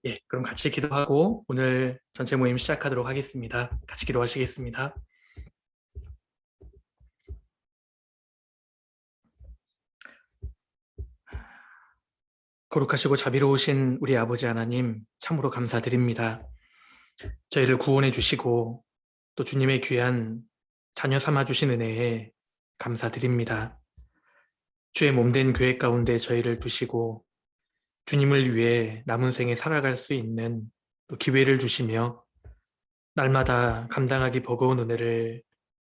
예, 그럼 같이 기도하고 오늘 전체 모임 시작하도록 하겠습니다. 같이 기도하시겠습니다. 거룩하시고 자비로우신 우리 아버지 하나님, 참으로 감사드립니다. 저희를 구원해 주시고 또 주님의 귀한 자녀 삼아 주신 은혜에 감사드립니다. 주의 몸된 교회 가운데 저희를 두시고 주님을 위해 남은 생에 살아갈 수 있는 또 기회를 주시며 날마다 감당하기 버거운 은혜를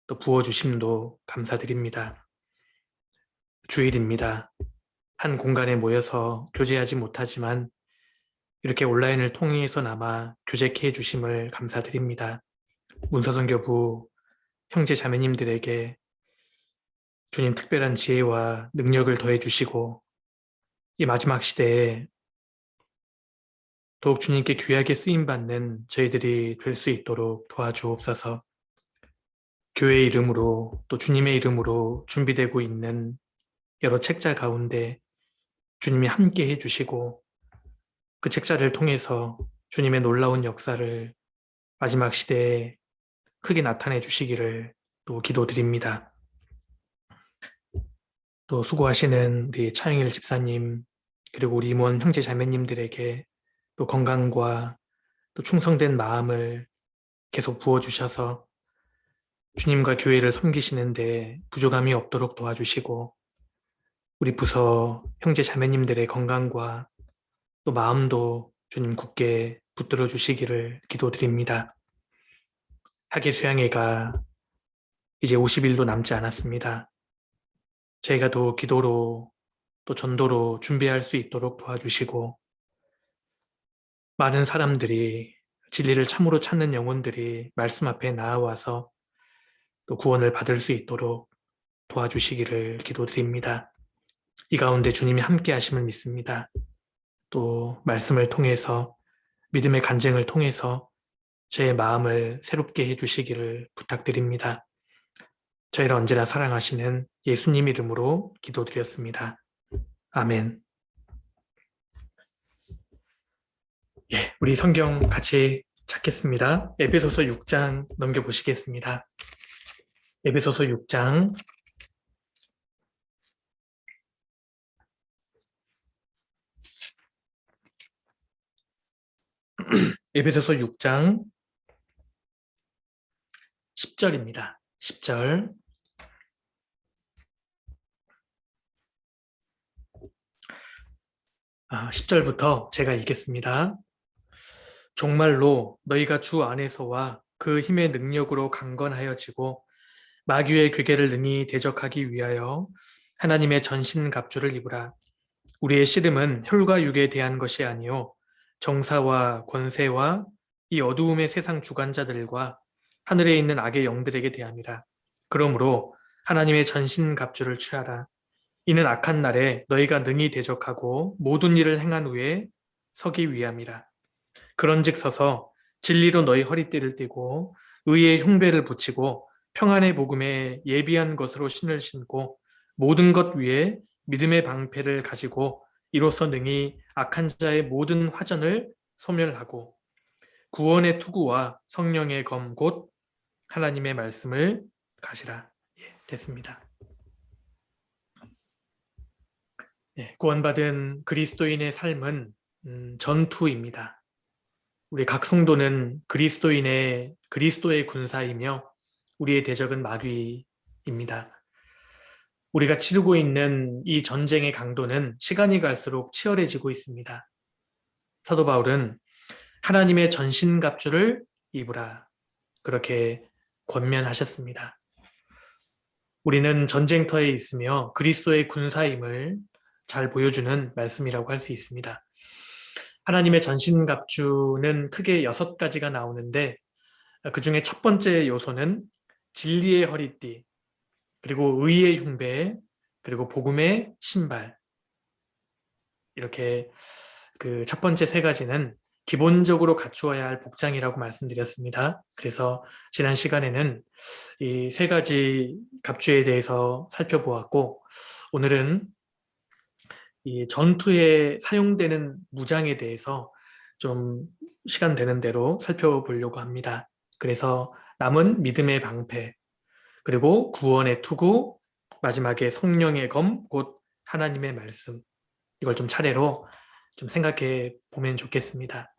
또 부어주심도 감사드립니다. 주일입니다. 한 공간에 모여서 교제하지 못하지만 이렇게 온라인을 통해서나마 교제케 해주심을 감사드립니다. 문서선교부 형제 자매님들에게 주님 특별한 지혜와 능력을 더해주시고 이 마지막 시대에 더욱 주님께 귀하게 쓰임받는 저희들이 될 수 있도록 도와주옵소서. 교회의 이름으로 또 주님의 이름으로 준비되고 있는 여러 책자 가운데 주님이 함께 해주시고 그 책자를 통해서 주님의 놀라운 역사를 마지막 시대에 크게 나타내 주시기를 또 기도드립니다. 또 수고하시는 우리 차영일 집사님 그리고 우리 임원 형제 자매님들에게 또 건강과 또 충성된 마음을 계속 부어주셔서 주님과 교회를 섬기시는데 부족함이 없도록 도와주시고 우리 부서 형제 자매님들의 건강과 또 마음도 주님 굳게 붙들어 주시기를 기도드립니다. 학예 수양회가 이제 50일도 남지 않았습니다. 저희가 또 기도로 또 전도로 준비할 수 있도록 도와주시고 많은 사람들이 진리를 참으로 찾는 영혼들이 말씀 앞에 나아와서 또 구원을 받을 수 있도록 도와주시기를 기도드립니다. 이 가운데 주님이 함께 하심을 믿습니다. 또 말씀을 통해서 믿음의 간증을 통해서 저의 마음을 새롭게 해주시기를 부탁드립니다. 저희를 언제나 사랑하시는 예수님 이름으로 기도드렸습니다. 아멘. 예, 우리 성경 같이 찾겠습니다. 에베소서 6장 넘겨보시겠습니다. 에베소서 6장 에베소서 6장 10절입니다. 10절 10절부터 제가 읽겠습니다. 정말로 너희가 주 안에서와 그 힘의 능력으로 강건하여지고 마귀의 괴계를 능히 대적하기 위하여 하나님의 전신갑주를 입으라. 우리의 씨름은 혈과 육에 대한 것이 아니요 정사와 권세와 이 어두움의 세상 주관자들과 하늘에 있는 악의 영들에게 대함이라. 그러므로 하나님의 전신갑주를 취하라. 이는 악한 날에 너희가 능히 대적하고 모든 일을 행한 후에 서기 위함이라. 그런즉 서서 진리로 너희 허리띠를 띠고 의의 흉배를 붙이고 평안의 복음에 예비한 것으로 신을 신고 모든 것 위에 믿음의 방패를 가지고 이로써 능히 악한 자의 모든 화전을 소멸하고 구원의 투구와 성령의 검 곧 하나님의 말씀을 가시라. 예, 됐습니다. 예, 구원받은 그리스도인의 삶은 전투입니다. 우리 각 성도는 그리스도의 군사이며 우리의 대적은 마귀입니다. 우리가 치르고 있는 이 전쟁의 강도는 시간이 갈수록 치열해지고 있습니다. 사도 바울은 하나님의 전신갑주를 입으라 그렇게 권면하셨습니다. 우리는 전쟁터에 있으며 그리스도의 군사임을 잘 보여주는 말씀이라고 할 수 있습니다. 하나님의 전신갑주는 크게 6가지가 나오는데 그 중에 첫 번째 요소는 진리의 허리띠, 그리고 의의 흉배, 그리고 복음의 신발. 이렇게 그 첫 번째 3가지는 기본적으로 갖추어야 할 복장이라고 말씀드렸습니다. 그래서 지난 시간에는 이 3가지 갑주에 대해서 살펴보았고 오늘은 이 전투에 사용되는 무장에 대해서 좀 시간 되는 대로 살펴보려고 합니다. 그래서 남은 믿음의 방패, 그리고 구원의 투구, 마지막에 성령의 검, 곧 하나님의 말씀. 이걸 좀 차례로 좀 생각해 보면 좋겠습니다.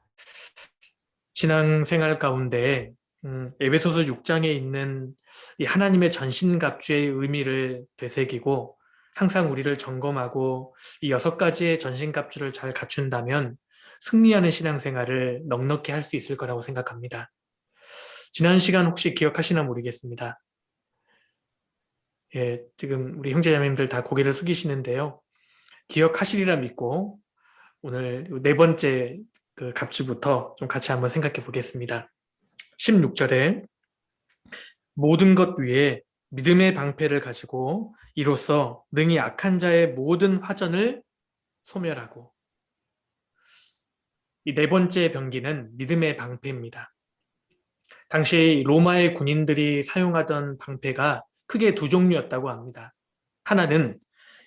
신앙생활 가운데 에베소서 6장에 있는 이 하나님의 전신갑주의 의미를 되새기고 항상 우리를 점검하고 이 6가지의 전신갑주를 잘 갖춘다면 승리하는 신앙생활을 넉넉히 할 수 있을 거라고 생각합니다. 지난 시간 혹시 기억하시나 모르겠습니다. 예, 지금 우리 형제자매님들 다 고개를 숙이시는데요. 기억하시리라 믿고 오늘 4번째 그 갑주부터 좀 같이 한번 생각해 보겠습니다. 16절에 모든 것 위에 믿음의 방패를 가지고 이로써 능히 악한 자의 모든 화전을 소멸하고, 이 4번째 병기는 믿음의 방패입니다. 당시 로마의 군인들이 사용하던 방패가 크게 2종류였다고 합니다. 하나는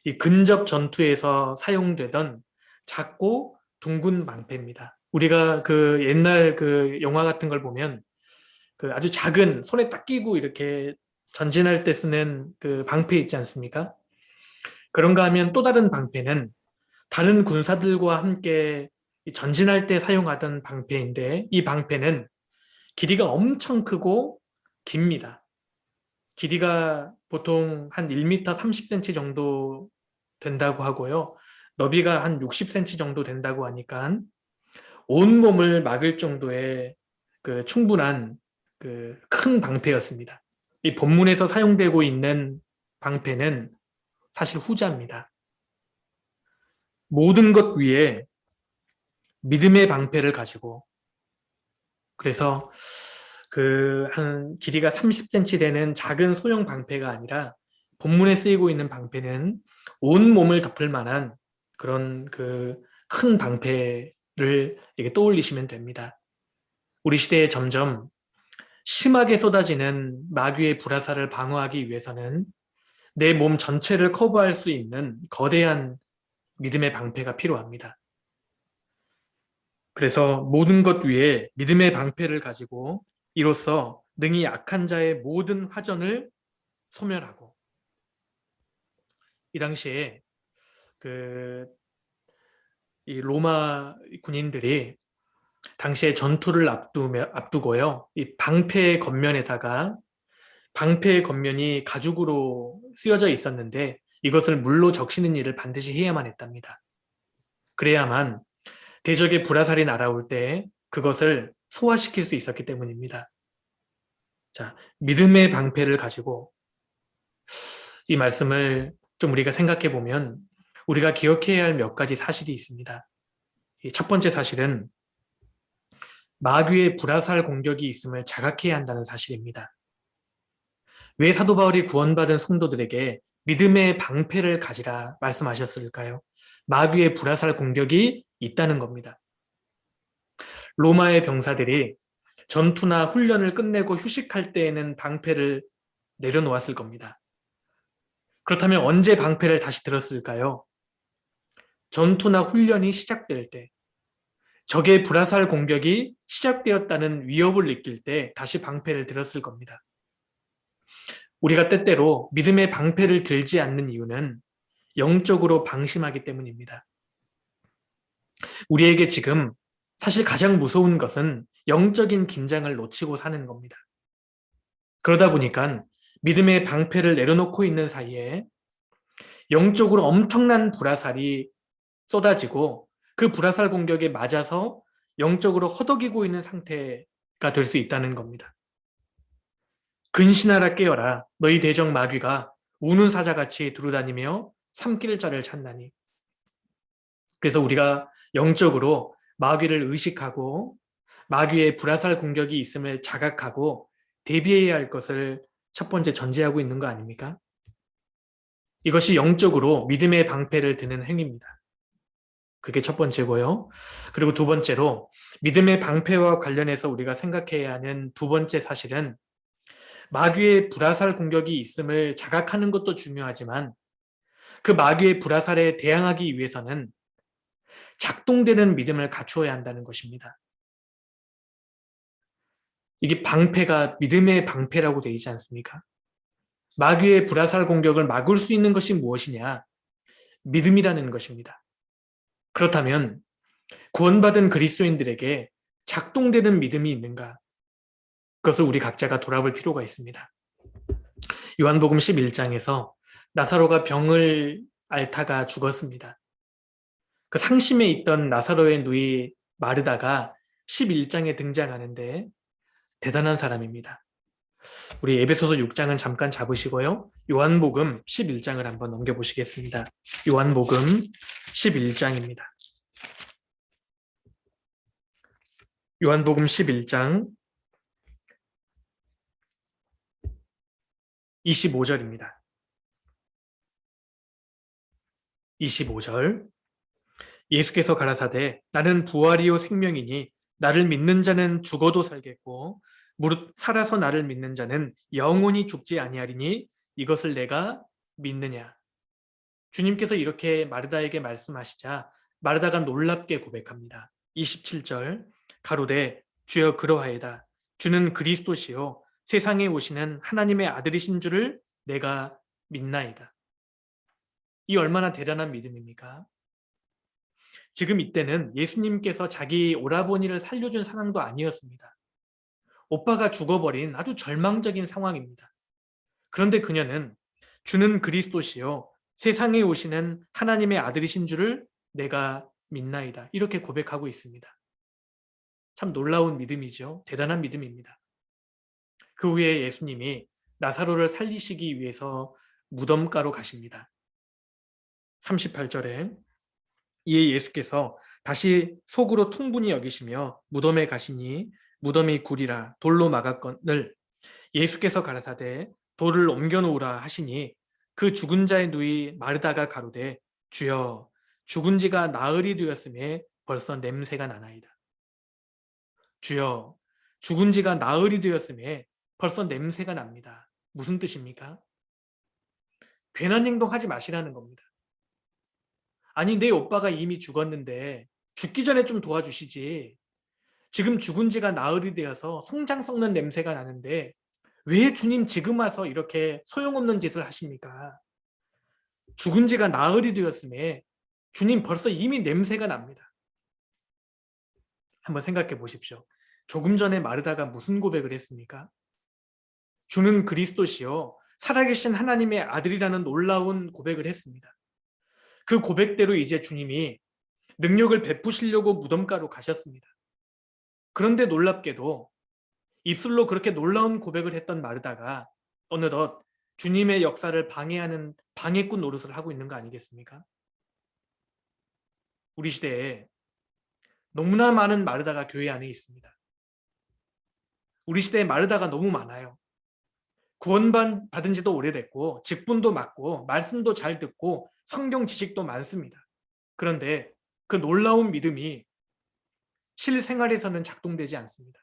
이 근접 전투에서 사용되던 작고 둥근 방패입니다. 우리가 그 옛날 그 영화 같은 걸 보면 그 아주 작은 손에 딱 끼고 이렇게 전진할 때 쓰는 그 방패 있지 않습니까? 그런가 하면 또 다른 방패는 다른 군사들과 함께 전진할 때 사용하던 방패인데, 이 방패는 길이가 엄청 크고 깁니다. 길이가 보통 한 1m 30cm 정도 된다고 하고요. 너비가 한 60cm 정도 된다고 하니까 온몸을 막을 정도의 그 충분한 그 큰 방패였습니다. 이 본문에서 사용되고 있는 방패는 사실 후자입니다. 모든 것 위에 믿음의 방패를 가지고, 그래서 그 한 길이가 30cm 되는 작은 소형 방패가 아니라 본문에 쓰이고 있는 방패는 온 몸을 덮을 만한 그런 그 큰 방패를 이렇게 떠올리시면 됩니다. 우리 시대에 점점 심하게 쏟아지는 마귀의 불화살을 방어하기 위해서는 내 몸 전체를 커버할 수 있는 거대한 믿음의 방패가 필요합니다. 그래서 모든 것 위에 믿음의 방패를 가지고 이로써 능히 악한 자의 모든 화전을 소멸하고, 이 당시에 그 이 로마 군인들이 당시에 전투를 앞두고요. 이 방패의 겉면에다가, 방패의 겉면이 가죽으로 쓰여져 있었는데 이것을 물로 적시는 일을 반드시 해야만 했답니다. 그래야만 대적의 불화살이 날아올 때 그것을 소화시킬 수 있었기 때문입니다. 자, 믿음의 방패를 가지고, 이 말씀을 좀 우리가 생각해 보면 우리가 기억해야 할 몇 가지 사실이 있습니다. 첫 번째 사실은 마귀의 불화살 공격이 있음을 자각해야 한다는 사실입니다. 왜 사도 바울이 구원받은 성도들에게 믿음의 방패를 가지라 말씀하셨을까요? 마귀의 불화살 공격이 있다는 겁니다. 로마의 병사들이 전투나 훈련을 끝내고 휴식할 때에는 방패를 내려놓았을 겁니다. 그렇다면 언제 방패를 다시 들었을까요? 전투나 훈련이 시작될 때, 적의 불화살 공격이 시작되었다는 위협을 느낄 때 다시 방패를 들었을 겁니다. 우리가 때때로 믿음의 방패를 들지 않는 이유는 영적으로 방심하기 때문입니다. 우리에게 지금 사실 가장 무서운 것은 영적인 긴장을 놓치고 사는 겁니다. 그러다 보니까 믿음의 방패를 내려놓고 있는 사이에 영적으로 엄청난 불화살이 쏟아지고 그 불화살 공격에 맞아서 영적으로 허덕이고 있는 상태가 될 수 있다는 겁니다. 근신하라 깨어라. 너희 대적 마귀가 우는 사자같이 두루다니며 삼킬 자를 찾나니. 그래서 우리가 영적으로 마귀를 의식하고 마귀의 불화살 공격이 있음을 자각하고 대비해야 할 것을 첫 번째 전제하고 있는 거 아닙니까? 이것이 영적으로 믿음의 방패를 드는 행위입니다. 그게 첫 번째고요. 그리고 두 번째로 믿음의 방패와 관련해서 우리가 생각해야 하는 두 번째 사실은 마귀의 불화살 공격이 있음을 자각하는 것도 중요하지만 그 마귀의 불화살에 대항하기 위해서는 작동되는 믿음을 갖추어야 한다는 것입니다. 이게 방패가 믿음의 방패라고 되어 있지 않습니까? 마귀의 불화살 공격을 막을 수 있는 것이 무엇이냐? 믿음이라는 것입니다. 그렇다면 구원받은 그리스도인들에게 작동되는 믿음이 있는가? 그것을 우리 각자가 돌아볼 필요가 있습니다. 요한복음 11장에서 나사로가 병을 앓다가 죽었습니다. 그 상심에 있던 나사로의 누이 마르다가 11장에 등장하는데 대단한 사람입니다. 우리 에베소서 6장은 잠깐 잡으시고요. 요한복음 11장을 한번 넘겨보시겠습니다. 요한복음 11장입니다. 요한복음 11장 25절입니다. 25절 예수께서 가라사대 나는 부활이요 생명이니 나를 믿는 자는 죽어도 살겠고 무릇 살아서 나를 믿는 자는 영원히 죽지 아니하리니 이것을 내가 믿느냐. 주님께서 이렇게 마르다에게 말씀하시자 마르다가 놀랍게 고백합니다. 27절 가로되 주여 그러하이다. 주는 그리스도시요 세상에 오시는 하나님의 아들이신 줄을 내가 믿나이다. 이 얼마나 대단한 믿음입니까? 지금 이때는 예수님께서 자기 오라버니를 살려준 상황도 아니었습니다. 오빠가 죽어버린 아주 절망적인 상황입니다. 그런데 그녀는 주는 그리스도시요 세상에 오시는 하나님의 아들이신 줄을 내가 믿나이다. 이렇게 고백하고 있습니다. 참 놀라운 믿음이죠. 대단한 믿음입니다. 그 후에 예수님이 나사로를 살리시기 위해서 무덤가로 가십니다. 38절에 이에 예수께서 다시 속으로 통분히 여기시며 무덤에 가시니 무덤이 굴이라 돌로 막았거늘 예수께서 가라사대 돌을 옮겨 놓으라 하시니 그 죽은 자의 누이 마르다가 가로되 주여 죽은 지가 나흘이 되었음에 벌써 냄새가 나나이다. 주여 죽은 지가 나흘이 되었음에 벌써 냄새가 납니다. 무슨 뜻입니까? 괜한 행동하지 마시라는 겁니다. 아니 내 오빠가 이미 죽었는데 죽기 전에 좀 도와주시지. 지금 죽은 지가 나흘이 되어서 송장 썩는 냄새가 나는데 왜 주님 지금 와서 이렇게 소용없는 짓을 하십니까? 죽은 지가 나흘이 되었음에 주님 벌써 이미 냄새가 납니다. 한번 생각해 보십시오. 조금 전에 마르다가 무슨 고백을 했습니까? 주는 그리스도시요 살아계신 하나님의 아들이라는 놀라운 고백을 했습니다. 그 고백대로 이제 주님이 능력을 베푸시려고 무덤가로 가셨습니다. 그런데 놀랍게도 입술로 그렇게 놀라운 고백을 했던 마르다가 어느덧 주님의 역사를 방해하는 방해꾼 노릇을 하고 있는 거 아니겠습니까? 우리 시대에 너무나 많은 마르다가 교회 안에 있습니다. 우리 시대에 마르다가 너무 많아요. 구원받은 지도 오래됐고 직분도 맡고 말씀도 잘 듣고 성경 지식도 많습니다. 그런데 그 놀라운 믿음이 실생활에서는 작동되지 않습니다.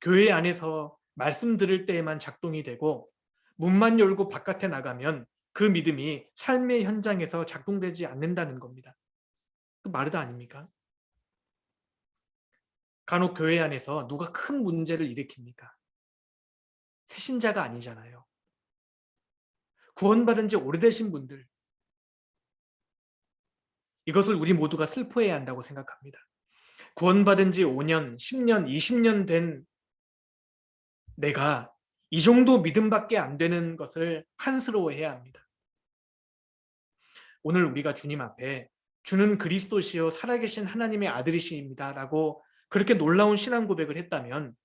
교회 안에서 말씀 들을 때에만 작동이 되고 문만 열고 바깥에 나가면 그 믿음이 삶의 현장에서 작동되지 않는다는 겁니다. 그 마르다 아닙니까? 간혹 교회 안에서 누가 큰 문제를 일으킵니까? 새신자가 아니잖아요. 구원받은 지 오래되신 분들. 이것을 우리 모두가 슬퍼해야 한다고 생각합니다. 구원받은 지 5년, 10년, 20년 된 내가 이 정도 믿음밖에 안 되는 것을 한스러워해야 합니다. 오늘 우리가 주님 앞에 주는 그리스도시요 살아계신 하나님의 아들이십니다 라고 그렇게 놀라운 신앙 고백을 했다면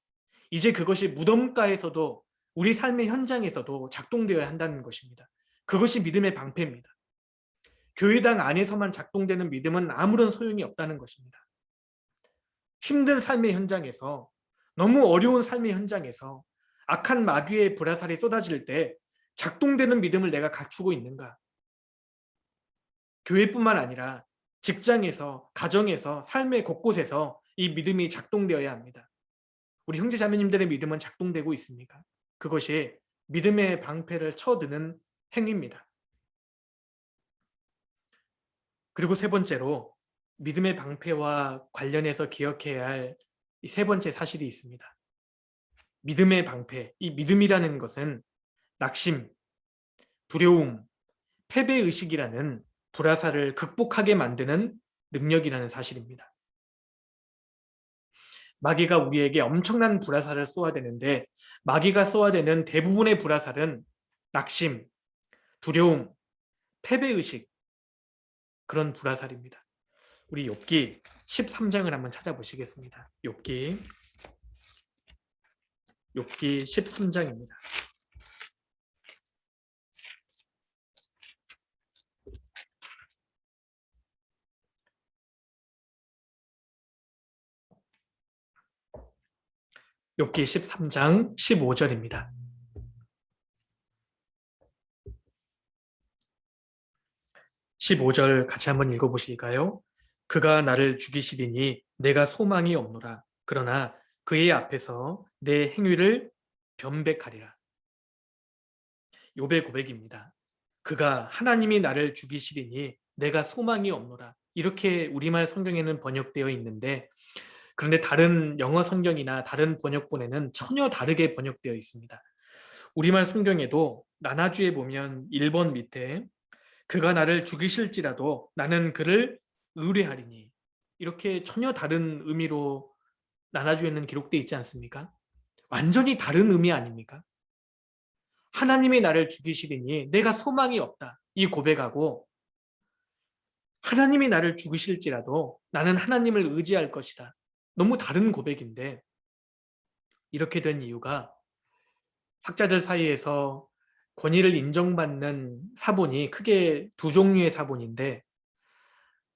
이제 그것이 무덤가에서도 우리 삶의 현장에서도 작동되어야 한다는 것입니다. 그것이 믿음의 방패입니다. 교회당 안에서만 작동되는 믿음은 아무런 소용이 없다는 것입니다. 힘든 삶의 현장에서 너무 어려운 삶의 현장에서 악한 마귀의 불화살이 쏟아질 때 작동되는 믿음을 내가 갖추고 있는가? 교회뿐만 아니라 직장에서, 가정에서, 삶의 곳곳에서 이 믿음이 작동되어야 합니다. 우리 형제 자매님들의 믿음은 작동되고 있습니까? 그것이 믿음의 방패를 쳐드는 행위입니다. 그리고 세 번째로 믿음의 방패와 관련해서 기억해야 할 이 세 번째 사실이 있습니다. 믿음의 방패, 이 믿음이라는 것은 낙심, 두려움, 패배의식이라는 불화살을 극복하게 만드는 능력이라는 사실입니다. 마귀가 우리에게 엄청난 불화살을 쏘아대는데 마귀가 쏘아대는 대부분의 불화살은 낙심, 두려움, 패배의식, 그런 불화살입니다. 우리 욥기 13장을 한번 찾아보시겠습니다. 욥기 13장입니다. 욥기 13장 15절입니다. 15절 같이 한번 읽어보실까요? 그가 나를 죽이시리니 내가 소망이 없노라. 그러나 그의 앞에서 내 행위를 변백하리라. 욥의 고백입니다. 그가 하나님이 나를 죽이시리니 내가 소망이 없노라. 이렇게 우리말 성경에는 번역되어 있는데 그런데 다른 영어 성경이나 다른 번역본에는 전혀 다르게 번역되어 있습니다. 우리말 성경에도 나나주에 보면 1번 밑에 그가 나를 죽이실지라도 나는 그를 의뢰하리니 이렇게 전혀 다른 의미로 나나주에는 기록되어 있지 않습니까? 완전히 다른 의미 아닙니까? 하나님이 나를 죽이시리니 내가 소망이 없다. 이 고백하고 하나님이 나를 죽이실지라도 나는 하나님을 의지할 것이다. 너무 다른 고백인데 이렇게 된 이유가 학자들 사이에서 권위를 인정받는 사본이 크게 두 종류의 사본인데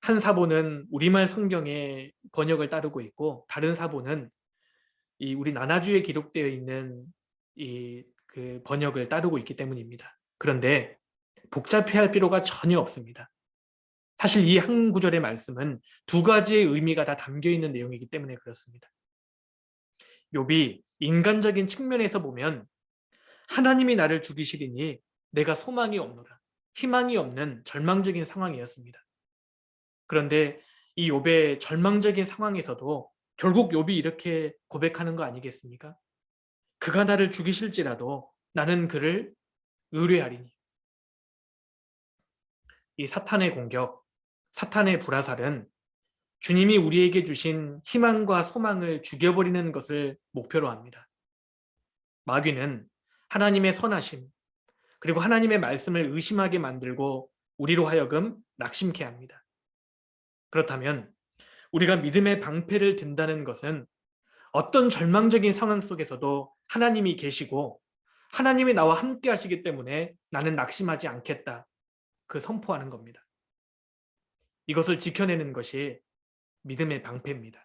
한 사본은 우리말 성경의 번역을 따르고 있고 다른 사본은 이 우리 나나주에 기록되어 있는 그 번역을 따르고 있기 때문입니다. 그런데 복잡해할 필요가 전혀 없습니다. 사실 이 한 구절의 말씀은 두 가지의 의미가 다 담겨 있는 내용이기 때문에 그렇습니다. 욥이 인간적인 측면에서 보면 하나님이 나를 죽이시리니 내가 소망이 없노라. 희망이 없는 절망적인 상황이었습니다. 그런데 이 욥의 절망적인 상황에서도 결국 욥이 이렇게 고백하는 거 아니겠습니까? 그가 나를 죽이실지라도 나는 그를 의뢰하리니. 이 사탄의 공격, 사탄의 불화살은 주님이 우리에게 주신 희망과 소망을 죽여버리는 것을 목표로 합니다. 마귀는 하나님의 선하심, 그리고 하나님의 말씀을 의심하게 만들고 우리로 하여금 낙심케 합니다. 그렇다면 우리가 믿음의 방패를 든다는 것은 어떤 절망적인 상황 속에서도 하나님이 계시고 하나님이 나와 함께 하시기 때문에 나는 낙심하지 않겠다. 그 선포하는 겁니다. 이것을 지켜내는 것이 믿음의 방패입니다.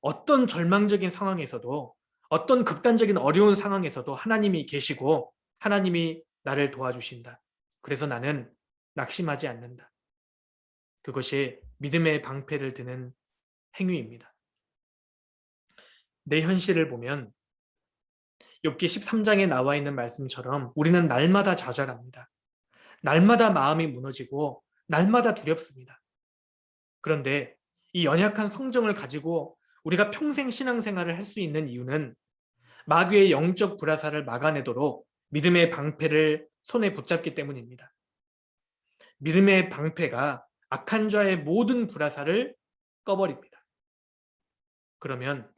어떤 절망적인 상황에서도 어떤 극단적인 어려운 상황에서도 하나님이 계시고 하나님이 나를 도와주신다. 그래서 나는 낙심하지 않는다. 그것이 믿음의 방패를 드는 행위입니다. 내 현실을 보면 욥기 13장에 나와 있는 말씀처럼 우리는 날마다 좌절합니다. 날마다 마음이 무너지고 날마다 두렵습니다. 그런데 이 연약한 성정을 가지고 우리가 평생 신앙생활을 할 수 있는 이유는 마귀의 영적 불화살을 막아내도록 믿음의 방패를 손에 붙잡기 때문입니다. 믿음의 방패가 악한 자의 모든 불화살을 꺼버립니다. 그러면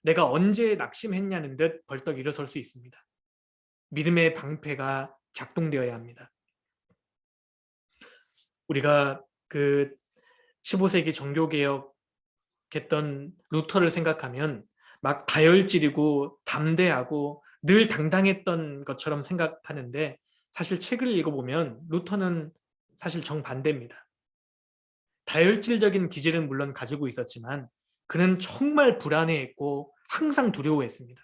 내가 언제 낙심했냐는 듯 벌떡 일어설 수 있습니다. 믿음의 방패가 작동되어야 합니다. 우리가 그 15세기 종교개혁 했던 루터를 생각하면 막 다혈질이고 담대하고 늘 당당했던 것처럼 생각하는데 사실 책을 읽어보면 루터는 사실 정반대입니다. 다혈질적인 기질은 물론 가지고 있었지만 그는 정말 불안해했고 항상 두려워했습니다.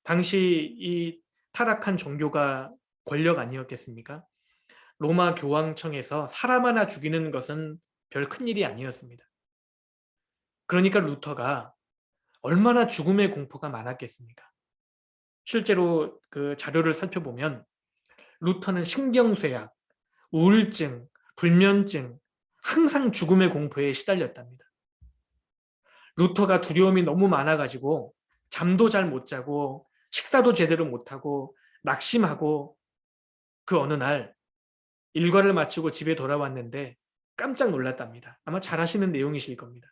당시 이 타락한 종교가 권력 아니었겠습니까? 로마 교황청에서 사람 하나 죽이는 것은 별 큰일이 아니었습니다. 그러니까 루터가 얼마나 죽음의 공포가 많았겠습니까? 실제로 그 자료를 살펴보면 루터는 신경쇠약, 우울증, 불면증, 항상 죽음의 공포에 시달렸답니다. 루터가 두려움이 너무 많아가지고 잠도 잘 못 자고 식사도 제대로 못하고 낙심하고 그 어느 날 일과를 마치고 집에 돌아왔는데 깜짝 놀랐답니다. 아마 잘 아시는 내용이실 겁니다.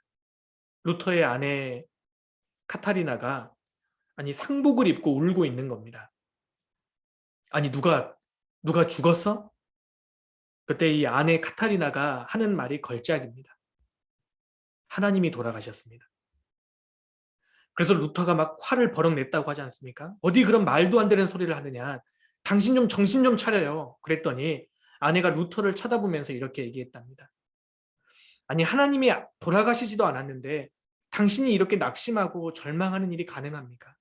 루터의 아내 카타리나가 상복을 입고 울고 있는 겁니다. 아니 누가 죽었어? 그때 이 아내 카타리나가 하는 말이 걸작입니다. 하나님이 돌아가셨습니다. 그래서 루터가 막 화를 버럭 냈다고 하지 않습니까? 어디 그런 말도 안 되는 소리를 하느냐. 당신 좀 정신 좀 차려요. 그랬더니 아내가 루터를 쳐다보면서 이렇게 얘기했답니다. 아니 하나님이 돌아가시지도 않았는데 당신이 이렇게 낙심하고 절망하는 일이 가능합니까?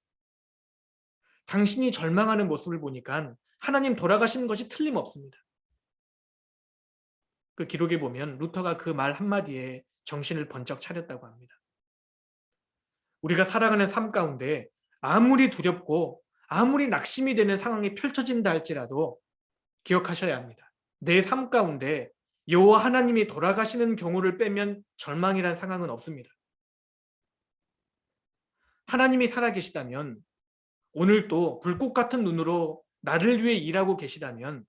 당신이 절망하는 모습을 보니까 하나님 돌아가시는 것이 틀림없습니다. 그 기록에 보면 루터가 그 말 한마디에 정신을 번쩍 차렸다고 합니다. 우리가 살아가는 삶 가운데 아무리 두렵고 아무리 낙심이 되는 상황이 펼쳐진다 할지라도 기억하셔야 합니다. 내 삶 가운데 여호와 하나님이 돌아가시는 경우를 빼면 절망이란 상황은 없습니다. 하나님이 살아계시다면 오늘도 불꽃 같은 눈으로 나를 위해 일하고 계시다면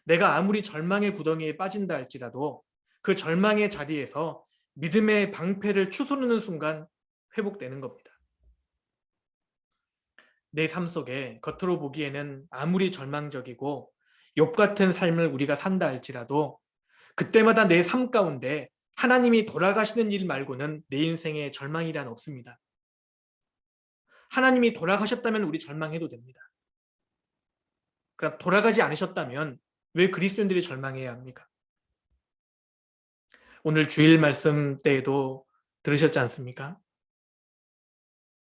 내가 아무리 절망의 구덩이에 빠진다 할지라도 그 절망의 자리에서 믿음의 방패를 추스르는 순간 회복되는 겁니다. 내 삶 속에 겉으로 보기에는 아무리 절망적이고 욥 같은 삶을 우리가 산다 할지라도 그때마다 내 삶 가운데 하나님이 돌아가시는 일 말고는 내 인생에 절망이란 없습니다. 하나님이 돌아가셨다면 우리 절망해도 됩니다. 그럼 돌아가지 않으셨다면 왜 그리스도인들이 절망해야 합니까? 오늘 주일 말씀 때에도 들으셨지 않습니까?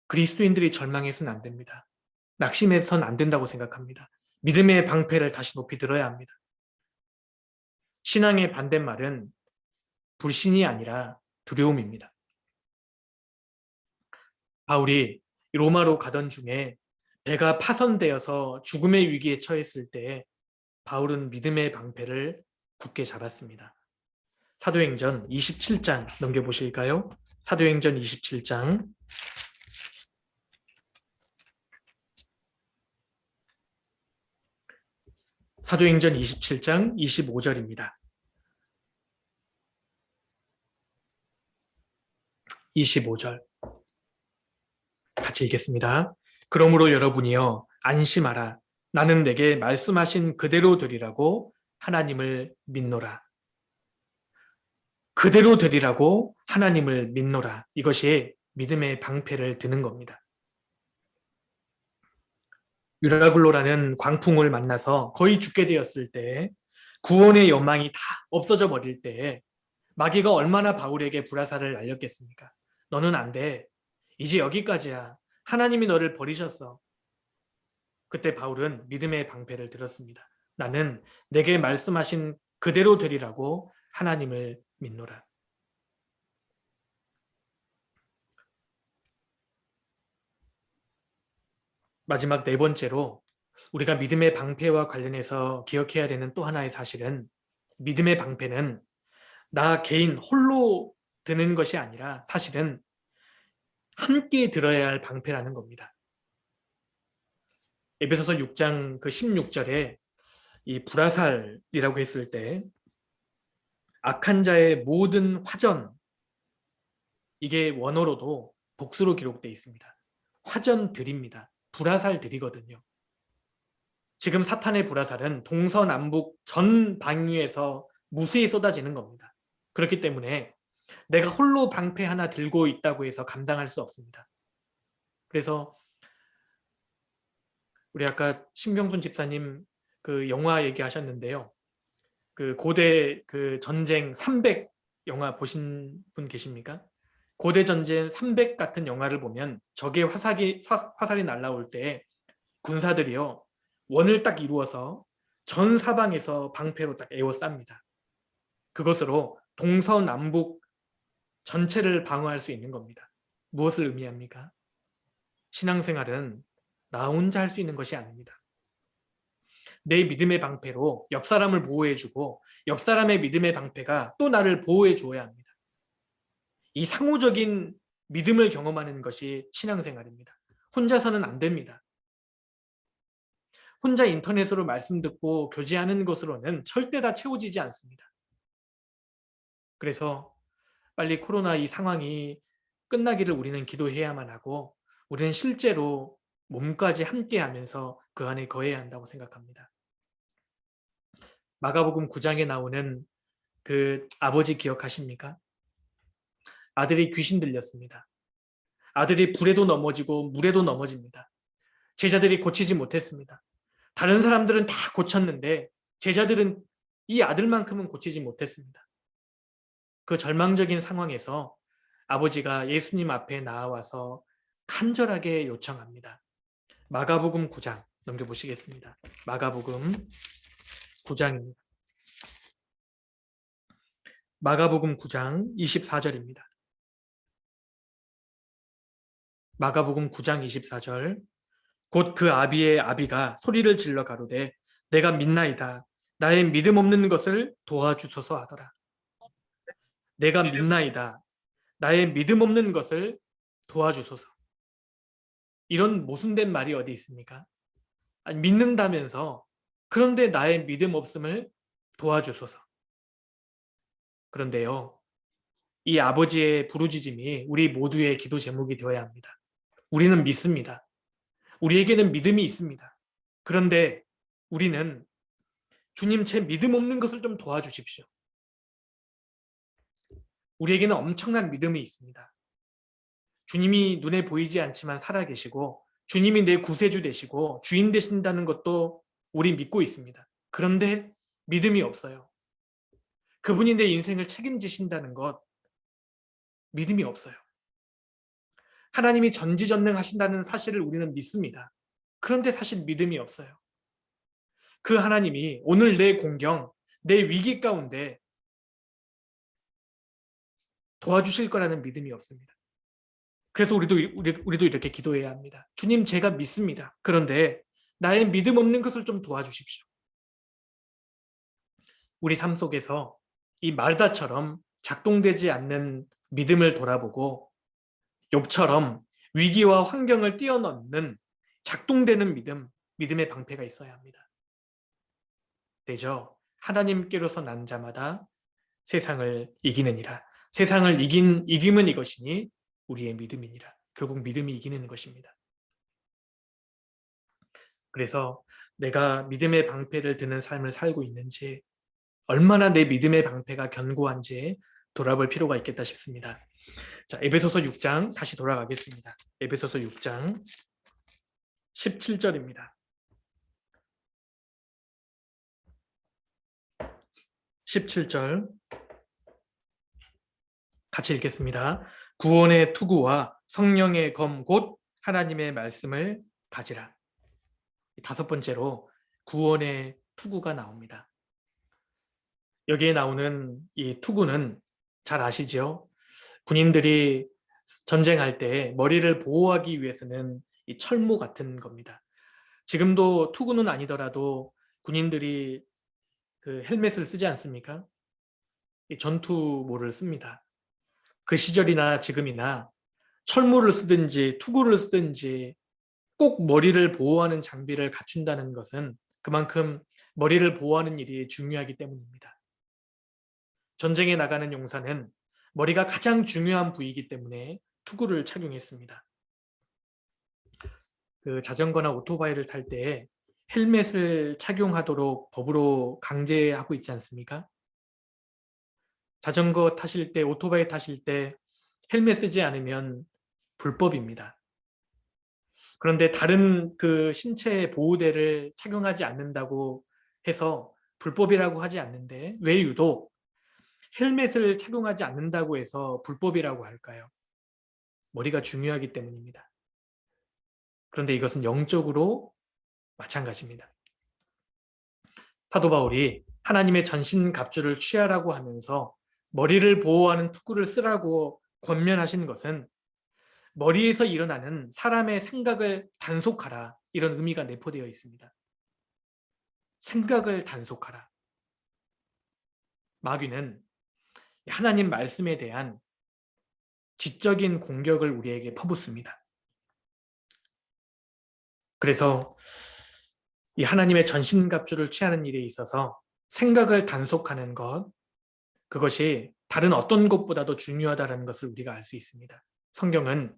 그리스도인들이 절망해서는 안 됩니다. 낙심해서는 안 된다고 생각합니다. 믿음의 방패를 다시 높이 들어야 합니다. 신앙의 반대말은 불신이 아니라 두려움입니다. 바울이 로마로 가던 중에 배가 파선되어서 죽음의 위기에 처했을 때 바울은 믿음의 방패를 굳게 잡았습니다. 사도행전 27장 넘겨보실까요? 사도행전 27장 사도행전 27장 25절입니다. 25절 같이 읽겠습니다. 그러므로 여러분이여 안심하라. 나는 내게 말씀하신 그대로 되리라고 하나님을 믿노라. 그대로 되리라고 하나님을 믿노라. 이것이 믿음의 방패를 드는 겁니다. 유라굴로라는 광풍을 만나서 거의 죽게 되었을 때 구원의 여망이 다 없어져 버릴 때 마귀가 얼마나 바울에게 불화살을 날렸겠습니까? 너는 안 돼. 이제 여기까지야. 하나님이 너를 버리셨어. 그때 바울은 믿음의 방패를 들었습니다. 나는 내게 말씀하신 그대로 되리라고 하나님을 믿노라. 마지막 네 번째로 우리가 믿음의 방패와 관련해서 기억해야 되는 또 하나의 사실은 믿음의 방패는 나 개인 홀로 드는 것이 아니라 사실은 함께 들어야 할 방패라는 겁니다. 에베소서 6장 그 16절에 이 불화살이라고 했을 때 악한 자의 모든 화전, 이게 원어로도 복수로 기록되어 있습니다. 화전들입니다. 불화살들이거든요. 지금 사탄의 불화살은 동서남북 전 방위에서 무수히 쏟아지는 겁니다. 그렇기 때문에 내가 홀로 방패 하나 들고 있다고 해서 감당할 수 없습니다. 그래서 우리 아까 신병순 집사님 그 영화 얘기하셨는데요. 그 고대 그 전쟁 300 영화 보신 분 계십니까? 고대 전쟁 300 같은 영화를 보면 적의 화살이 날라올 때 군사들이요 원을 딱 이루어서 전 사방에서 방패로 딱 에워쌉니다. 그것으로 동서남북 전체를 방어할 수 있는 겁니다. 무엇을 의미합니까? 신앙생활은 나 혼자 할 수 있는 것이 아닙니다. 내 믿음의 방패로 옆 사람을 보호해주고 옆 사람의 믿음의 방패가 또 나를 보호해 주어야 합니다. 이 상호적인 믿음을 경험하는 것이 신앙생활입니다. 혼자서는 안 됩니다. 혼자 인터넷으로 말씀 듣고 교제하는 것으로는 절대 다 채워지지 않습니다. 그래서 빨리 코로나 이 상황이 끝나기를 우리는 기도해야만 하고 우리는 실제로 몸까지 함께 하면서 그 안에 거해야 한다고 생각합니다. 마가복음 9장에 나오는 그 아버지 기억하십니까? 아들이 귀신 들렸습니다. 아들이 불에도 넘어지고 물에도 넘어집니다. 제자들이 고치지 못했습니다. 다른 사람들은 다 고쳤는데 제자들은 이 아들만큼은 고치지 못했습니다. 그 절망적인 상황에서 아버지가 예수님 앞에 나와서 간절하게 요청합니다. 마가복음 9장 넘겨보시겠습니다. 마가복음 9장입니다. 마가복음 9장 24절입니다. 마가복음 9장 24절. 곧 그 아비의 아비가 소리를 질러 가로되 내가 믿나이다. 나의 믿음 없는 것을 도와주소서 하더라. 내가 믿나이다. 나의 믿음 없는 것을 도와주소서. 이런 모순된 말이 어디 있습니까? 아니, 믿는다면서 그런데 나의 믿음 없음을 도와주소서. 그런데요, 이 아버지의 부르짖음이 우리 모두의 기도 제목이 되어야 합니다. 우리는 믿습니다. 우리에게는 믿음이 있습니다. 그런데 우리는 주님 제 믿음 없는 것을 좀 도와주십시오. 우리에게는 엄청난 믿음이 있습니다. 주님이 눈에 보이지 않지만 살아계시고 주님이 내 구세주 되시고 주인 되신다는 것도 우리 믿고 있습니다. 그런데 믿음이 없어요. 그분이 내 인생을 책임지신다는 것 믿음이 없어요. 하나님이 전지전능하신다는 사실을 우리는 믿습니다. 그런데 사실 믿음이 없어요. 그 하나님이 오늘 내 공경, 내 위기 가운데 도와주실 거라는 믿음이 없습니다. 그래서 우리도 이렇게 기도해야 합니다. 주님, 제가 믿습니다. 그런데 나의 믿음 없는 것을 좀 도와주십시오. 우리 삶 속에서 이 마르다처럼 작동되지 않는 믿음을 돌아보고 욥처럼 위기와 환경을 뛰어넘는 작동되는 믿음의 방패가 있어야 합니다. 되죠? 하나님께로서 난 자마다 세상을 이기느니라. 세상을 이김은 이것이니 우리의 믿음이니라. 결국 믿음이 이기는 것입니다. 그래서 내가 믿음의 방패를 드는 삶을 살고 있는지, 얼마나 내 믿음의 방패가 견고한지 돌아볼 필요가 있겠다 싶습니다. 자, 에베소서 6장 다시 돌아가겠습니다. 에베소서 6장 17절입니다. 17절 같이 읽겠습니다. 구원의 투구와 성령의 검 곧 하나님의 말씀을 가지라. 다섯 번째로 구원의 투구가 나옵니다. 여기에 나오는 이 투구는 잘 아시죠? 군인들이 전쟁할 때 머리를 보호하기 위해서는 이 철모 같은 겁니다. 지금도 투구는 아니더라도 군인들이 그 헬멧을 쓰지 않습니까? 이 전투모를 씁니다. 그 시절이나 지금이나 철모를 쓰든지 투구를 쓰든지 꼭 머리를 보호하는 장비를 갖춘다는 것은 그만큼 머리를 보호하는 일이 중요하기 때문입니다. 전쟁에 나가는 용사는 머리가 가장 중요한 부위이기 때문에 투구를 착용했습니다. 그 자전거나 오토바이를 탈 때 헬멧을 착용하도록 법으로 강제하고 있지 않습니까? 자전거 타실 때, 오토바이 타실 때 헬멧 쓰지 않으면 불법입니다. 그런데 다른 그 신체 보호대를 착용하지 않는다고 해서 불법이라고 하지 않는데 왜 유독 헬멧을 착용하지 않는다고 해서 불법이라고 할까요? 머리가 중요하기 때문입니다. 그런데 이것은 영적으로 마찬가지입니다. 사도 바울이 하나님의 전신갑주를 취하라고 하면서 머리를 보호하는 투구를 쓰라고 권면하신 것은 머리에서 일어나는 사람의 생각을 단속하라, 이런 의미가 내포되어 있습니다. 생각을 단속하라. 마귀는 하나님 말씀에 대한 지적인 공격을 우리에게 퍼붓습니다. 그래서 이 하나님의 전신갑주를 취하는 일에 있어서 생각을 단속하는 것, 그것이 다른 어떤 것보다도 중요하다는 것을 우리가 알 수 있습니다. 성경은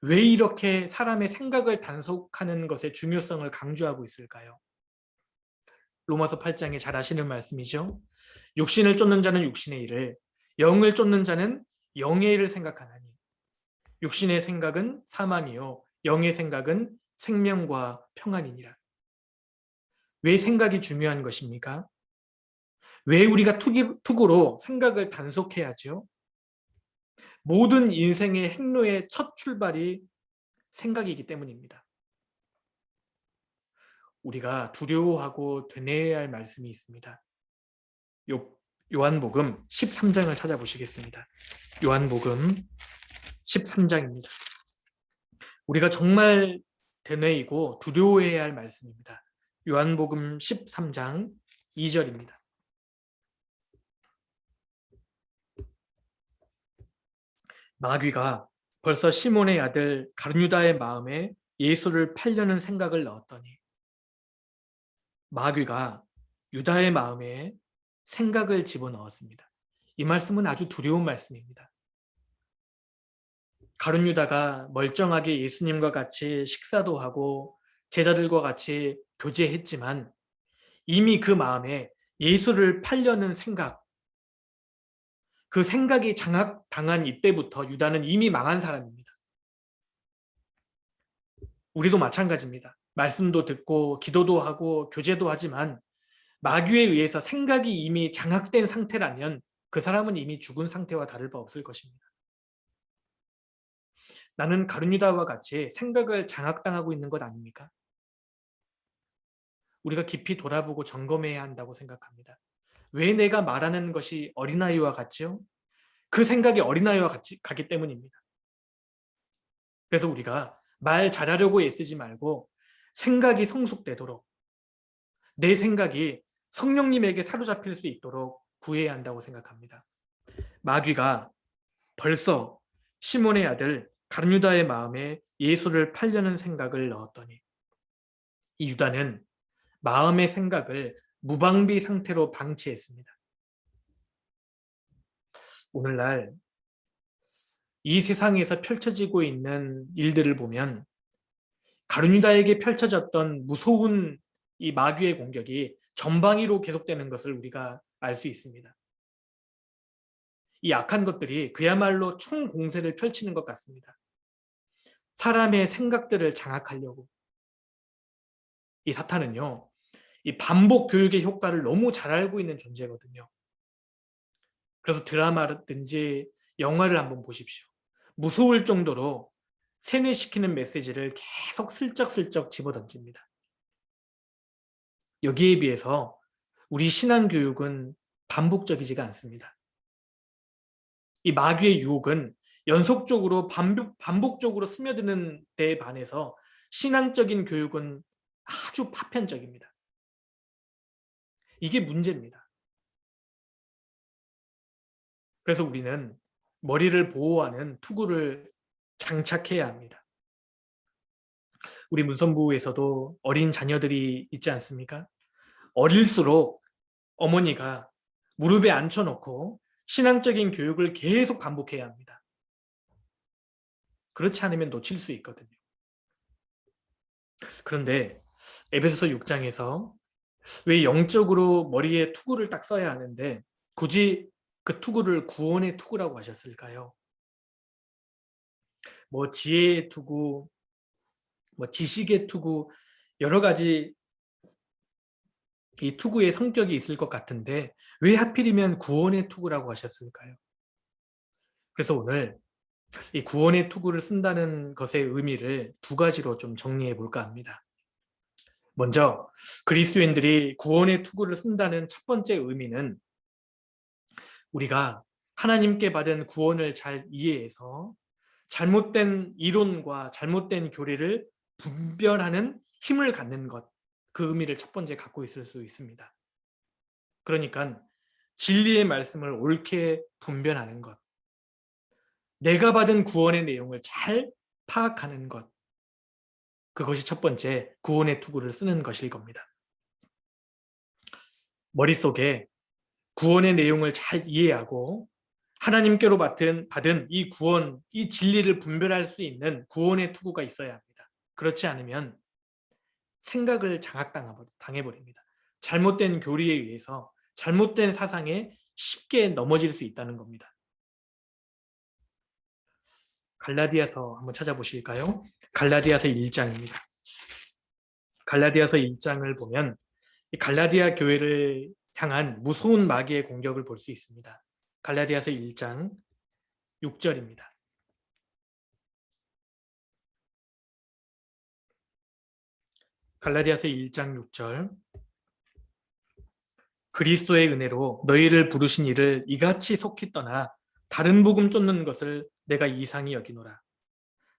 왜 이렇게 사람의 생각을 단속하는 것의 중요성을 강조하고 있을까요? 로마서 8장에 잘 아시는 말씀이죠. 육신을 쫓는 자는 육신의 일을, 영을 쫓는 자는 영의 일을 생각하나니 육신의 생각은 사망이요 영의 생각은 생명과 평안이니라. 왜 생각이 중요한 것입니까? 왜 우리가 투구로 생각을 단속해야죠? 모든 인생의 행로의 첫 출발이 생각이기 때문입니다. 우리가 두려워하고 되뇌어야 할 말씀이 있습니다. 요한복음 13장을 찾아보시겠습니다. 요한복음 13장입니다. 우리가 정말 되뇌이고 두려워해야 할 말씀입니다. 요한복음 13장 2절입니다. 마귀가 벌써 시몬의 아들 가룟유다의 마음에 예수를 팔려는 생각을 넣었더니, 마귀가 유다의 마음에 생각을 집어넣었습니다. 이 말씀은 아주 두려운 말씀입니다. 가룟유다가 멀쩡하게 예수님과 같이 식사도 하고 제자들과 같이 교제했지만 이미 그 마음에 예수를 팔려는 생각, 그 생각이 장악당한 이때부터 유다는 이미 망한 사람입니다. 우리도 마찬가지입니다. 말씀도 듣고 기도도 하고 교제도 하지만 마귀에 의해서 생각이 이미 장악된 상태라면 그 사람은 이미 죽은 상태와 다를 바 없을 것입니다. 나는 가룟유다와 같이 생각을 장악당하고 있는 것 아닙니까? 우리가 깊이 돌아보고 점검해야 한다고 생각합니다. 왜 내가 말하는 것이 어린아이와 같지요? 그 생각이 어린아이와 같이 가기 때문입니다. 그래서 우리가 말 잘하려고 애쓰지 말고 생각이 성숙되도록, 내 생각이 성령님에게 사로잡힐 수 있도록 구해야 한다고 생각합니다. 마귀가 벌써 시몬의 아들 가룟유다의 마음에 예수를 팔려는 생각을 넣었더니, 이 유다는 마음의 생각을 무방비 상태로 방치했습니다. 오늘날 이 세상에서 펼쳐지고 있는 일들을 보면 가룟유다에게 펼쳐졌던 무서운 이 마귀의 공격이 전방위로 계속되는 것을 우리가 알 수 있습니다. 이 악한 것들이 그야말로 총공세를 펼치는 것 같습니다. 사람의 생각들을 장악하려고. 이 사탄은요, 이 반복 교육의 효과를 너무 잘 알고 있는 존재거든요. 그래서 드라마든지 영화를 한번 보십시오. 무서울 정도로 세뇌시키는 메시지를 계속 슬쩍슬쩍 집어던집니다. 여기에 비해서 우리 신앙교육은 반복적이지가 않습니다. 이 마귀의 유혹은 연속적으로 반복적으로 스며드는 데에 반해서 신앙적인 교육은 아주 파편적입니다. 이게 문제입니다. 그래서 우리는 머리를 보호하는 투구를 장착해야 합니다. 우리 문선부에서도 어린 자녀들이 있지 않습니까? 어릴수록 어머니가 무릎에 앉혀놓고 신앙적인 교육을 계속 반복해야 합니다. 그렇지 않으면 놓칠 수 있거든요. 그런데 에베소서 6장에서 왜 영적으로 머리에 투구를 딱 써야 하는데 굳이 그 투구를 구원의 투구라고 하셨을까요? 뭐 지혜의 투구, 뭐 지식의 투구, 여러 가지 이 투구의 성격이 있을 것 같은데 왜 하필이면 구원의 투구라고 하셨을까요? 그래서 오늘 이 구원의 투구를 쓴다는 것의 의미를 두 가지로 좀 정리해 볼까 합니다. 먼저 그리스도인들이 구원의 투구를 쓴다는 첫 번째 의미는 우리가 하나님께 받은 구원을 잘 이해해서 잘못된 이론과 잘못된 교리를 분별하는 힘을 갖는 것, 그 의미를 첫 번째 갖고 있을 수 있습니다. 그러니까 진리의 말씀을 옳게 분별하는 것, 내가 받은 구원의 내용을 잘 파악하는 것, 그것이 첫 번째 구원의 투구를 쓰는 것일 겁니다. 머릿속에 구원의 내용을 잘 이해하고 하나님께로 받은 이 구원, 이 진리를 분별할 수 있는 구원의 투구가 있어야 합니다. 그렇지 않으면 생각을 장악당해버립니다. 잘못된 교리에 의해서 잘못된 사상에 쉽게 넘어질 수 있다는 겁니다. 갈라디아서 한번 찾아보실까요? 갈라디아서 1장입니다. 갈라디아서 1장을 보면 이 갈라디아 교회를 향한 무서운 마귀의 공격을 볼 수 있습니다. 갈라디아서 1장 6절입니다. 갈라디아서 1장 6절. 그리스도의 은혜로 너희를 부르신 이를 이같이 속히 떠나 다른 복음 쫓는 것을 내가 이상히 여기노라.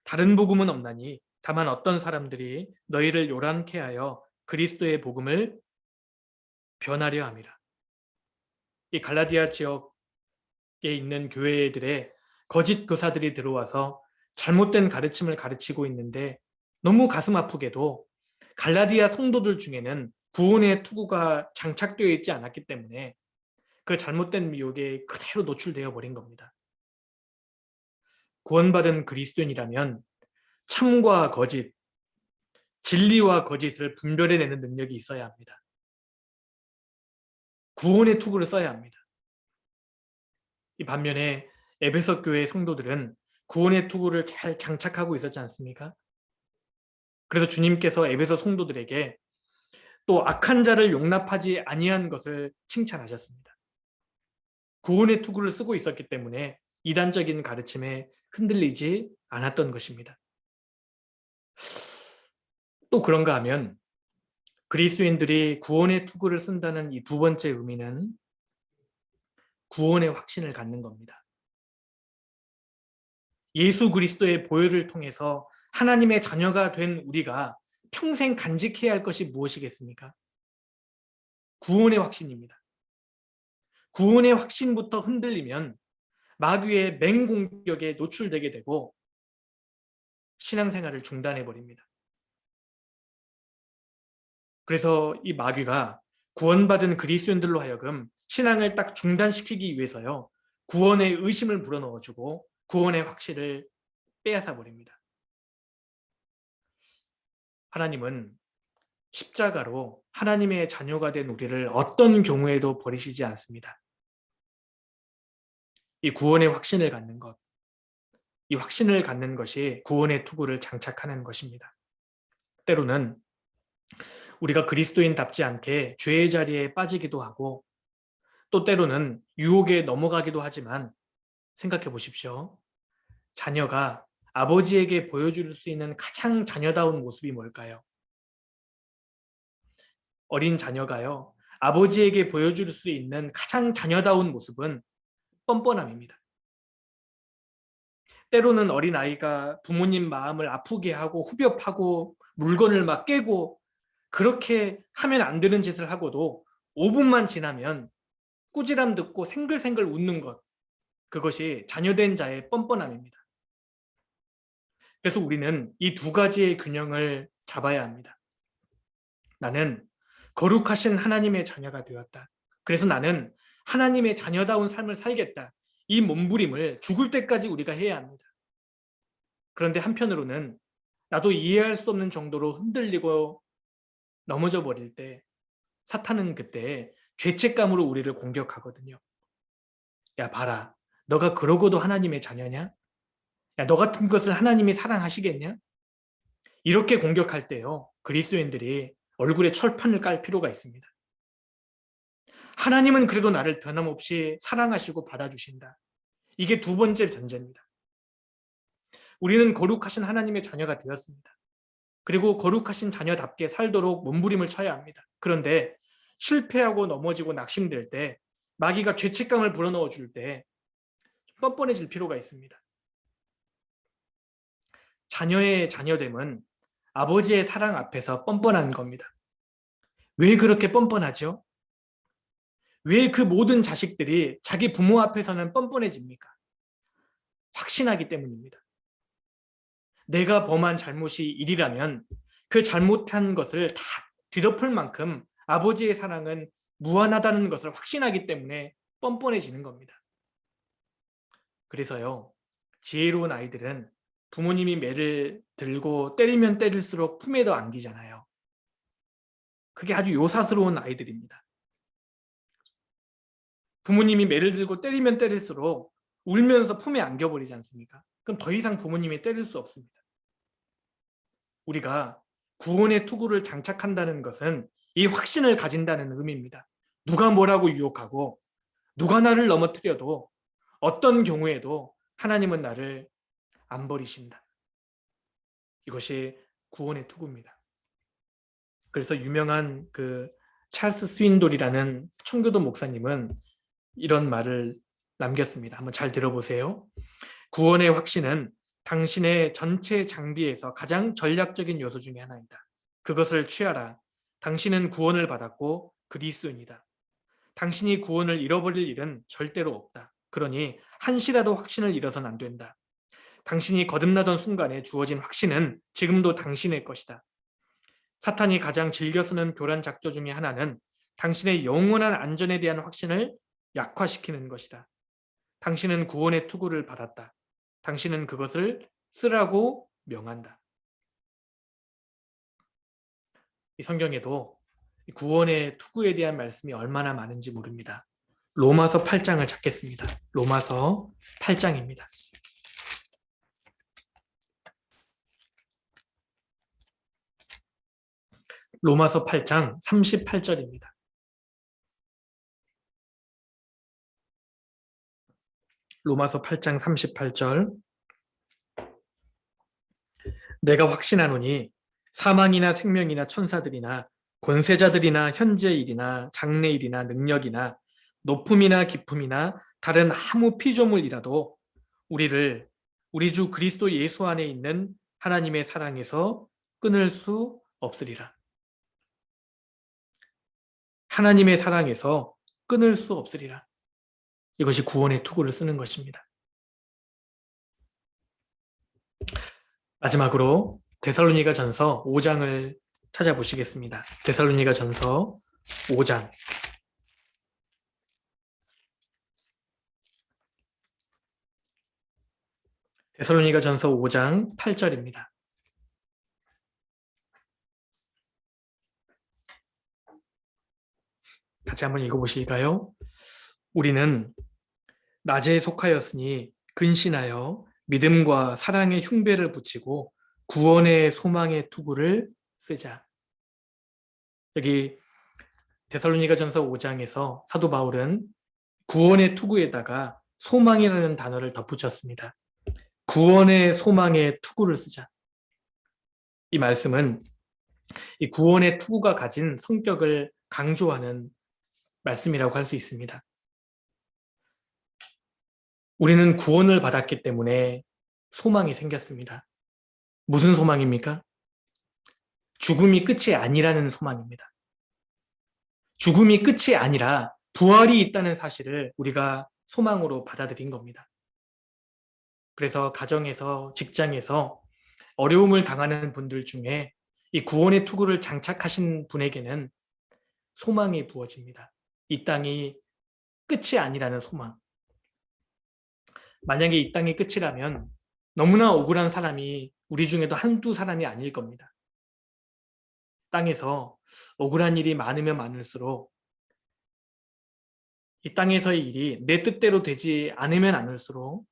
다른 복음은 없나니 다만 어떤 사람들이 너희를 요란케 하여 그리스도의 복음을 변하려 함이라. 이 갈라디아 지역에 있는 교회들의 거짓 교사들이 들어와서 잘못된 가르침을 가르치고 있는데 너무 가슴 아프게도 갈라디아 성도들 중에는 구원의 투구가 장착되어 있지 않았기 때문에 그 잘못된 미혹에 그대로 노출되어 버린 겁니다. 구원받은 그리스도인이라면 참과 거짓, 진리와 거짓을 분별해내는 능력이 있어야 합니다. 구원의 투구를 써야 합니다. 이 반면에 에베소 교회 성도들은 구원의 투구를 잘 장착하고 있었지 않습니까? 그래서 주님께서 에베소 성도들에게 또 악한 자를 용납하지 아니한 것을 칭찬하셨습니다. 구원의 투구를 쓰고 있었기 때문에 이단적인 가르침에 흔들리지 않았던 것입니다. 또 그런가 하면 그리스도인들이 구원의 투구를 쓴다는 이 두 번째 의미는 구원의 확신을 갖는 겁니다. 예수 그리스도의 보혈을 통해서 하나님의 자녀가 된 우리가 평생 간직해야 할 것이 무엇이겠습니까? 구원의 확신입니다. 구원의 확신부터 흔들리면 마귀의 맹공격에 노출되게 되고 신앙생활을 중단해버립니다. 그래서 이 마귀가 구원받은 그리스도인들로 하여금 신앙을 딱 중단시키기 위해서요. 구원의 의심을 불어넣어주고 구원의 확신을 빼앗아 버립니다. 하나님은 십자가로 하나님의 자녀가 된 우리를 어떤 경우에도 버리시지 않습니다. 이 구원의 확신을 갖는 것, 이 확신을 갖는 것이 구원의 투구를 장착하는 것입니다. 때로는 우리가 그리스도인답지 않게 죄의 자리에 빠지기도 하고 또 때로는 유혹에 넘어가기도 하지만 생각해 보십시오. 자녀가 아버지에게 보여줄 수 있는 가장 자녀다운 모습이 뭘까요? 어린 자녀가요. 아버지에게 보여줄 수 있는 가장 자녀다운 모습은 뻔뻔함입니다. 때로는 어린아이가 부모님 마음을 아프게 하고 후벼 파고 물건을 막 깨고 그렇게 하면 안 되는 짓을 하고도 5분만 지나면 꾸지람 듣고 생글생글 웃는 것, 그것이 자녀된 자의 뻔뻔함입니다. 그래서 우리는 이 두 가지의 균형을 잡아야 합니다. 나는 거룩하신 하나님의 자녀가 되었다. 그래서 나는 하나님의 자녀다운 삶을 살겠다. 이 몸부림을 죽을 때까지 우리가 해야 합니다. 그런데 한편으로는 나도 이해할 수 없는 정도로 흔들리고 넘어져 버릴 때 사탄은 그때 죄책감으로 우리를 공격하거든요. 야 봐라. 너가 그러고도 하나님의 자녀냐? 야, 너 같은 것을 하나님이 사랑하시겠냐? 이렇게 공격할 때요. 그리스도인들이 얼굴에 철판을 깔 필요가 있습니다. 하나님은 그래도 나를 변함없이 사랑하시고 받아주신다. 이게 두 번째 전제입니다. 우리는 거룩하신 하나님의 자녀가 되었습니다. 그리고 거룩하신 자녀답게 살도록 몸부림을 쳐야 합니다. 그런데 실패하고 넘어지고 낙심될 때 마귀가 죄책감을 불어넣어 줄 때 뻔뻔해질 필요가 있습니다. 자녀의 자녀됨은 아버지의 사랑 앞에서 뻔뻔한 겁니다. 왜 그렇게 뻔뻔하죠? 왜 그 모든 자식들이 자기 부모 앞에서는 뻔뻔해집니까? 확신하기 때문입니다. 내가 범한 잘못이 일이라면 그 잘못한 것을 다 뒤덮을 만큼 아버지의 사랑은 무한하다는 것을 확신하기 때문에 뻔뻔해지는 겁니다. 그래서요, 지혜로운 아이들은 부모님이 매를 들고 때리면 때릴수록 품에 더 안기잖아요. 그게 아주 요사스러운 아이들입니다. 부모님이 매를 들고 때리면 때릴수록 울면서 품에 안겨버리지 않습니까? 그럼 더 이상 부모님이 때릴 수 없습니다. 우리가 구원의 투구를 장착한다는 것은 이 확신을 가진다는 의미입니다. 누가 뭐라고 유혹하고 누가 나를 넘어뜨려도 어떤 경우에도 하나님은 나를 안 버리신다. 이것이 구원의 투구입니다. 그래서 유명한 그 찰스 스윈돌이라는 청교도 목사님은 이런 말을 남겼습니다. 한번 잘 들어보세요. 구원의 확신은 당신의 전체 장비에서 가장 전략적인 요소 중에 하나이다. 그것을 취하라. 당신은 구원을 받았고 그리스도인이다. 당신이 구원을 잃어버릴 일은 절대로 없다. 그러니 한시라도 확신을 잃어서는 안 된다. 당신이 거듭나던 순간에 주어진 확신은 지금도 당신의 것이다. 사탄이 가장 즐겨 쓰는 교란 작조 중에 하나는 당신의 영원한 안전에 대한 확신을 약화시키는 것이다. 당신은 구원의 투구를 받았다. 당신은 그것을 쓰라고 명한다. 이 성경에도 구원의 투구에 대한 말씀이 얼마나 많은지 모릅니다. 로마서 8장을 찾겠습니다. 로마서 8장입니다. 로마서 8장 38절입니다. 로마서 8장 38절. 내가 확신하노니 사망이나 생명이나 천사들이나 권세자들이나 현재 일이나 장래 일이나 능력이나 높음이나 깊음이나 다른 아무 피조물이라도 우리를 우리 주 그리스도 예수 안에 있는 하나님의 사랑에서 끊을 수 없으리라. 하나님의 사랑에서 끊을 수 없으리라. 이것이 구원의 투구를 쓰는 것입니다. 마지막으로 데살로니가 전서 5장을 찾아보시겠습니다. 데살로니가 전서 5장. 데살로니가 전서 5장 8절입니다. 같이 한번 읽어보실까요? 우리는 낮에 속하였으니 근신하여 믿음과 사랑의 흉배를 붙이고 구원의 소망의 투구를 쓰자. 여기 데살로니가 전서 5장에서 사도 바울은 구원의 투구에다가 소망이라는 단어를 덧붙였습니다. 구원의 소망의 투구를 쓰자. 이 말씀은 이 구원의 투구가 가진 성격을 강조하는 말씀이라고 할 수 있습니다. 우리는 구원을 받았기 때문에 소망이 생겼습니다. 무슨 소망입니까? 죽음이 끝이 아니라는 소망입니다. 죽음이 끝이 아니라 부활이 있다는 사실을 우리가 소망으로 받아들인 겁니다. 그래서 가정에서, 직장에서 어려움을 당하는 분들 중에 이 구원의 투구를 장착하신 분에게는 소망이 부어집니다. 이 땅이 끝이 아니라는 소망. 만약에 이 땅이 끝이라면 너무나 억울한 사람이 우리 중에도 한두 사람이 아닐 겁니다. 땅에서 억울한 일이 많으면 많을수록 이 땅에서의 일이 내 뜻대로 되지 않으면 않을수록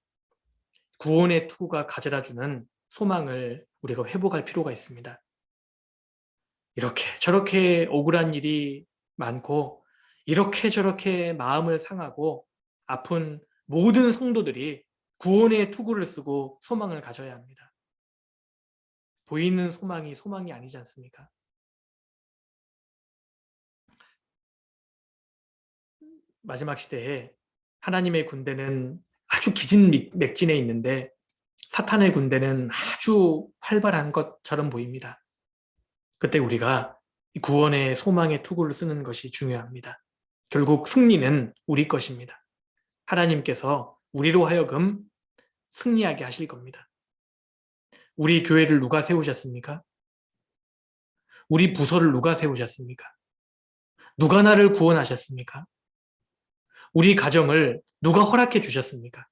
구원의 투구가 가져다주는 소망을 우리가 회복할 필요가 있습니다. 이렇게 저렇게 억울한 일이 많고 이렇게 저렇게 마음을 상하고 아픈 모든 성도들이 구원의 투구를 쓰고 소망을 가져야 합니다. 보이는 소망이 소망이 아니지 않습니까? 마지막 시대에 하나님의 군대는 아주 기진맥진해 있는데 사탄의 군대는 아주 활발한 것처럼 보입니다. 그때 우리가 이 구원의 소망의 투구를 쓰는 것이 중요합니다. 결국 승리는 우리 것입니다. 하나님께서 우리로 하여금 승리하게 하실 겁니다. 우리 교회를 누가 세우셨습니까? 우리 부서를 누가 세우셨습니까? 누가 나를 구원하셨습니까? 우리 가정을 누가 허락해 주셨습니까?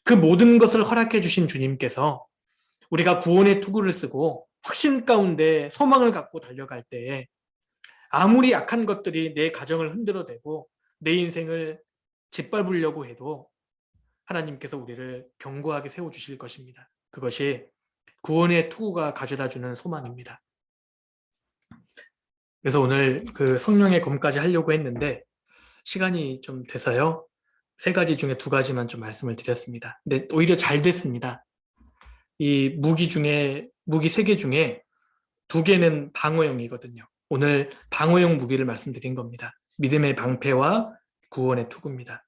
그 모든 것을 허락해 주신 주님께서 우리가 구원의 투구를 쓰고 확신 가운데 소망을 갖고 달려갈 때에 아무리 악한 것들이 내 가정을 흔들어대고 내 인생을 짓밟으려고 해도 하나님께서 우리를 견고하게 세워주실 것입니다. 그것이 구원의 투구가 가져다주는 소망입니다. 그래서 오늘 그 성령의 검까지 하려고 했는데 시간이 좀 돼서요. 3가지 중에 2가지만 좀 말씀을 드렸습니다. 근데 오히려 잘 됐습니다. 이 무기 3개 중에 2개는 방어용이거든요. 오늘 방어용 무기를 말씀드린 겁니다. 믿음의 방패와 구원의 투구입니다.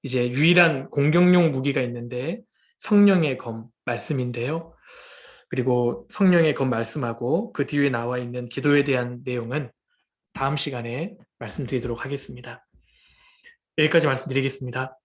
이제 유일한 공격용 무기가 있는데 성령의 검 말씀인데요. 그리고 성령의 검 말씀하고 그 뒤에 나와 있는 기도에 대한 내용은 다음 시간에 말씀드리도록 하겠습니다. 여기까지 말씀드리겠습니다.